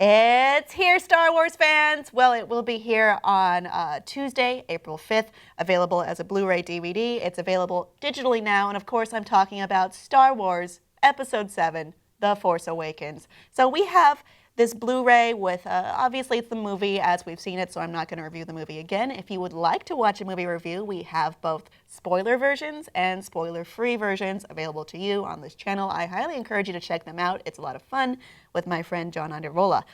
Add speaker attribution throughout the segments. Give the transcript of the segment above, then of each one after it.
Speaker 1: It's here, Star Wars fans! Well, it will be here on Tuesday, April 5th, available as a Blu-ray DVD. It's available digitally now, and of course I'm talking about Star Wars Episode 7, The Force Awakens. So we have this Blu-ray with, obviously it's the movie as we've seen it, so I'm not going to review the movie again. If you would like to watch a movie review, we have both spoiler versions and spoiler-free versions available to you on this channel. I highly encourage you to check them out. It's a lot of fun with my friend John Undervola.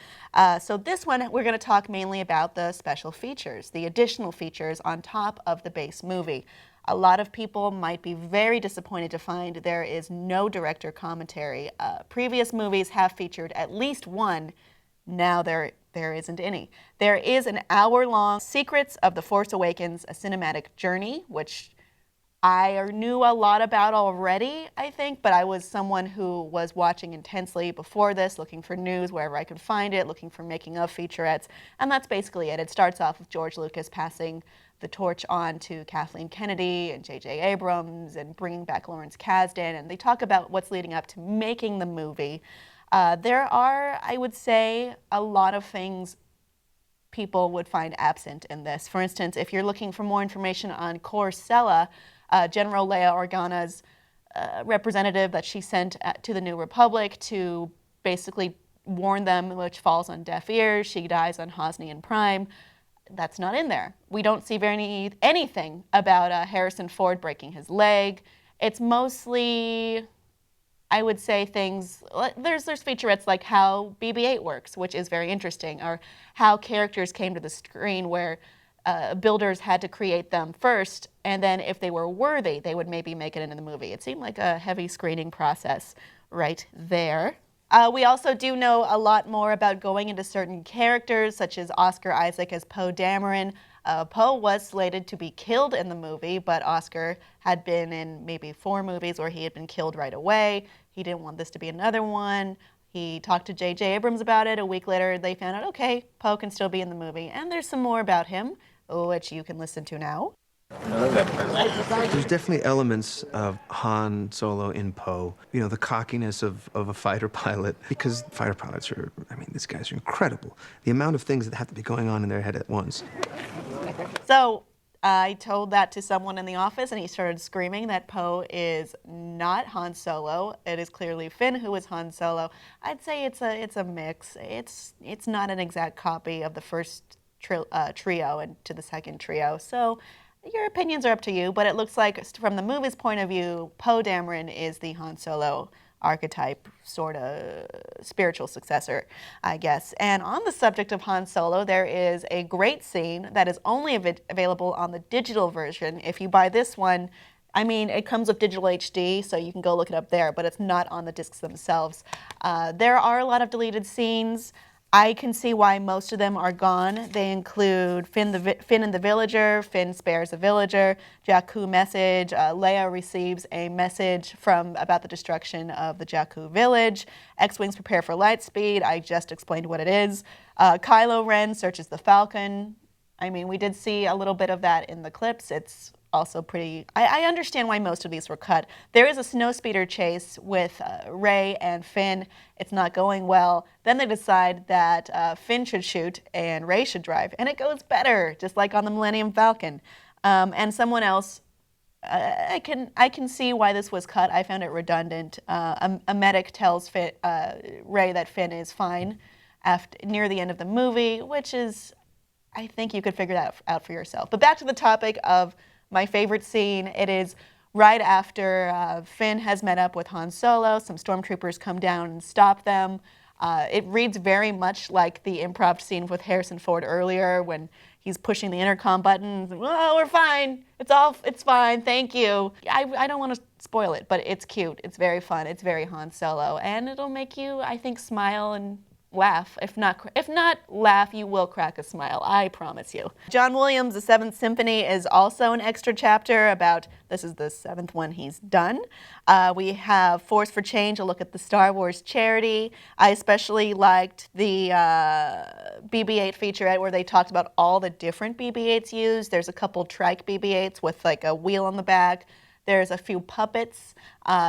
Speaker 1: So this one, we're going to talk mainly about the special features, the additional features on top of the base movie. A lot of people might be very disappointed to find there is no director commentary. Previous movies have featured at least one. Now there isn't any. There is an hour-long Secrets of the Force Awakens, a cinematic journey, which I knew a lot about already, I think, but I was someone who was watching intensely before this, looking for news wherever I could find it, looking for making of featurettes, and that's basically it. It starts off with George Lucas passing the torch on to Kathleen Kennedy and J.J. Abrams and bringing back Lawrence Kasdan, and they talk about what's leading up to making the movie. There are, I would say, a lot of things people would find absent in this. For instance, if you're looking for more information on Kor Sella, General Leia Organa's representative that she sent to the New Republic to basically warn them, which falls on deaf ears. She dies on Hosnian Prime. That's not in there. We don't see anything about Harrison Ford breaking his leg. It's mostly, I would say, things, there's featurettes like how BB-8 works, which is very interesting, or how characters came to the screen where builders had to create them first, and then if they were worthy, they would maybe make it into the movie. It seemed like a heavy screening process right there. We also do know a lot more about going into certain characters, such as Oscar Isaac as Poe Dameron. Poe was slated to be killed in the movie, but Oscar had been in maybe 4 movies where he had been killed right away. He didn't want this to be another one. He talked to J.J. Abrams about it. A week later, they found out, okay, Poe can still be in the movie. And there's some more about him, which you can listen to now.
Speaker 2: There's definitely elements of Han Solo in Poe. You know, the cockiness of a fighter pilot, because fighter pilots are, I mean, these guys are incredible. The amount of things that have to be going on in their head at once.
Speaker 1: So I told that to someone in the office, and he started screaming that Poe is not Han Solo. It is clearly Finn who is Han Solo. I'd say it's a mix. It's not an exact copy of the first trio and to the second trio. So your opinions are up to you, but it looks like from the movie's point of view, Poe Dameron is the Han Solo archetype, sort of spiritual successor, I guess. And on the subject of Han Solo, there is a great scene that is only available on the digital version. If you buy this one, I mean, it comes with digital HD, so you can go look it up there, but it's not on the discs themselves. There are a lot of deleted scenes. I can see why most of them are gone. They include Finn and the Villager, Finn spares a villager, Jakku message, Leia receives a message about the destruction of the Jakku village, X-Wings prepare for light speed, I just explained what it is, Kylo Ren searches the Falcon. I mean, we did see a little bit of that in the clips. It's also pretty, I understand why most of these were cut. There is a snowspeeder chase with Rey and Finn. It's not going well. Then they decide that Finn should shoot and Rey should drive, and it goes better, just like on the Millennium Falcon. And someone else, I can see why this was cut. I found it redundant. A medic tells Rey that Finn is fine near the end of the movie, which is, I think you could figure that out for yourself. But back to the topic of my favorite scene. It is right after Finn has met up with Han Solo. Some stormtroopers come down and stop them. It reads very much like the improv scene with Harrison Ford earlier when he's pushing the intercom button. Oh, we're fine. It's fine. Thank you. I don't want to spoil it, but it's cute. It's very fun. It's very Han Solo, and it'll make you, I think, smile and laugh. If not laugh, you will crack a smile, I promise you. John Williams' The Seventh Symphony is also an extra chapter about, this is the 7th one he's done. We have Force for Change, a look at the Star Wars charity. I especially liked the BB-8 featurette where they talked about all the different BB-8s used. There's a couple trike BB-8s with like a wheel on the back. There's a few puppets.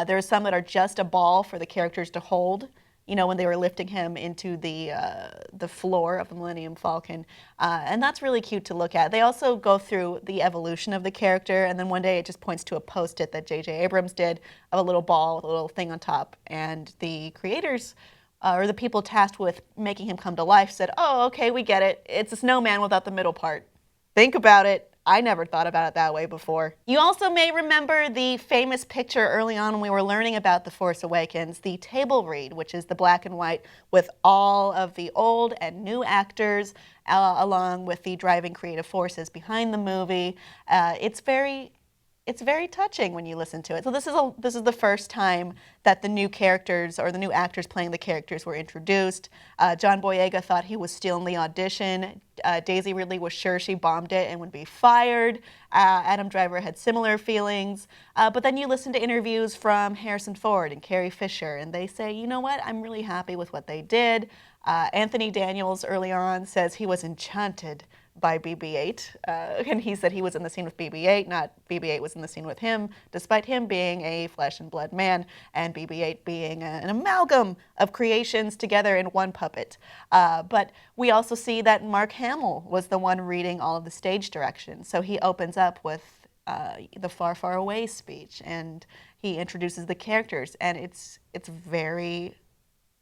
Speaker 1: There's some that are just a ball for the characters to hold. when they were lifting him into the floor of the Millennium Falcon. And that's really cute to look at. They also go through the evolution of the character, and then one day it just points to a post-it that J.J. Abrams did of a little ball with a little thing on top. And the creators, or the people tasked with making him come to life, said, oh, okay, we get it. It's a snowman without the middle part. Think about it. I never thought about it that way before. You also may remember the famous picture early on when we were learning about The Force Awakens, the table read, which is the black and white with all of the old and new actors, along with the driving creative forces behind the movie. It's very touching when you listen to it. So this is the first time that the new characters, or the new actors playing the characters, were introduced. John Boyega thought he was stealing the audition. Daisy Ridley was sure she bombed it and would be fired. Adam Driver had similar feelings. But then you listen to interviews from Harrison Ford and Carrie Fisher, and they say, you know what, I'm really happy with what they did. Anthony Daniels early on says he was enchanted by BB-8, and he said he was in the scene with BB-8, not BB-8 was in the scene with him, despite him being a flesh and blood man and BB-8 being an amalgam of creations together in one puppet. But we also see that Mark Hamill was the one reading all of the stage directions, so he opens up with the Far, Far Away speech, and he introduces the characters, and it's very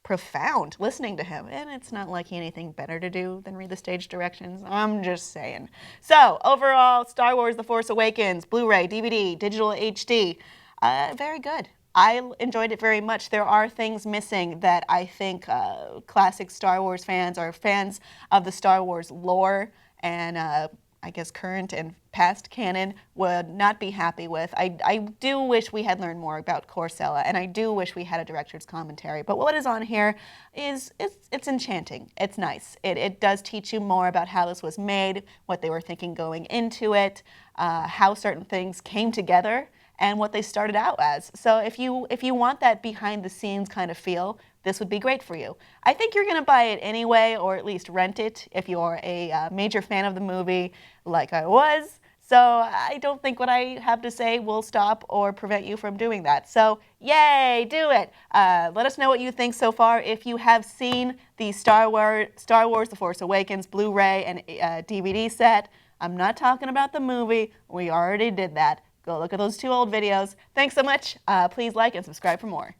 Speaker 1: profound listening to him, and it's not like he had anything better to do than read the stage directions. I'm just saying. So overall, Star Wars The Force Awakens, Blu-ray, DVD, digital HD, very good. I enjoyed it very much. There are things missing that I think classic Star Wars fans, or fans of the Star Wars lore and I guess current and past canon, would not be happy with. I do wish we had learned more about Coruscant, and I do wish we had a director's commentary. But what is on here is it's enchanting. It's nice. It does teach you more about how this was made, what they were thinking going into it, how certain things came together, and what they started out as. So if you want that behind the scenes kind of feel, this would be great for you. I think you're going to buy it anyway, or at least rent it if you're a major fan of the movie like I was. So I don't think what I have to say will stop or prevent you from doing that. So yay, do it. Let us know what you think so far. If you have seen the Star Wars The Force Awakens Blu-ray and DVD set, I'm not talking about the movie. We already did that. Go look at those 2 old videos. Thanks so much. Please like and subscribe for more.